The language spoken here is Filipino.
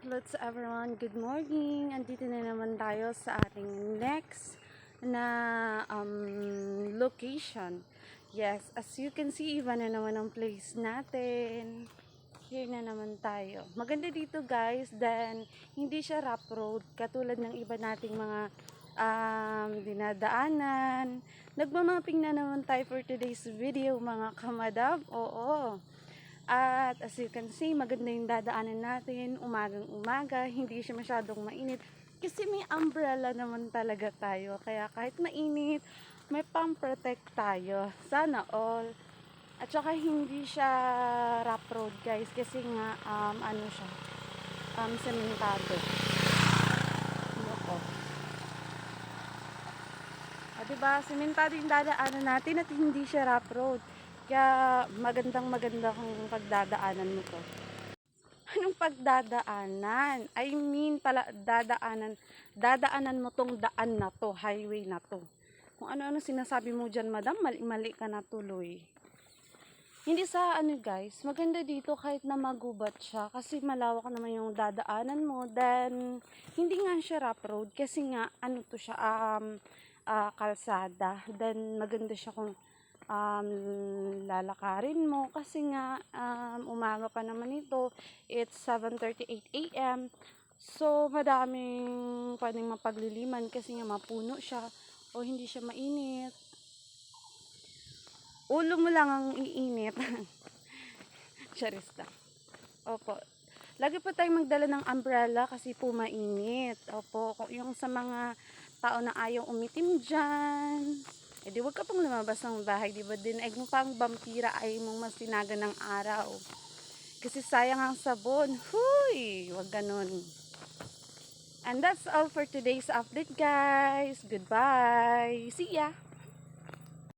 Hello to everyone, good morning. Andito na naman tayo sa ating next na location. Yes, as you can see, iba na naman ang place natin. Here na naman tayo. Maganda dito guys, then hindi siya rough road katulad ng iba nating mga dinadaanan. Nagmamapping na naman tayo for today's video mga kamadam. Oo. At as you can see, maganda yung dadaanan natin, umagang umaga, hindi siya masyadong mainit. Kasi may umbrella naman talaga tayo, kaya kahit mainit, may pang-protect tayo. Sana all. At saka hindi siya rough road guys, kasi nga, ano siya, sementado. Loko. Diba, sementado yung dadaanan natin at hindi siya rough road. Kaya magandang kung pagdadaanan mo to. Anong pagdadaanan? I mean pala dadaanan mo tong daan na to, highway na to. Kung ano-ano sinasabi mo dyan, madam, mali ka na tuloy. Hindi sa ano guys, maganda dito kahit na magubat siya kasi malawak naman yung dadaanan mo. Then, hindi nga siya rough road kasi nga ano to siya, kalsada. Then, maganda siya kung lalakarin mo kasi nga umaga pa naman ito, it's 7:38 AM, so madaming pwedeng mapagliliman kasi nga mapuno siya o hindi siya mainit, ulo mo lang ang iinit. Charista. Opo, lagi po tayong magdala ng umbrella kasi po mainit. Opo, yung sa mga tao na ayaw umitim dyan, di wag ka pang lumabas ng bahay, di ba? Dinaig mo pang vampira, ay mong masinagan ng araw. Kasi sayang ang sabon. Huy! Wag ganun. And that's all for today's update, guys. Goodbye. See ya!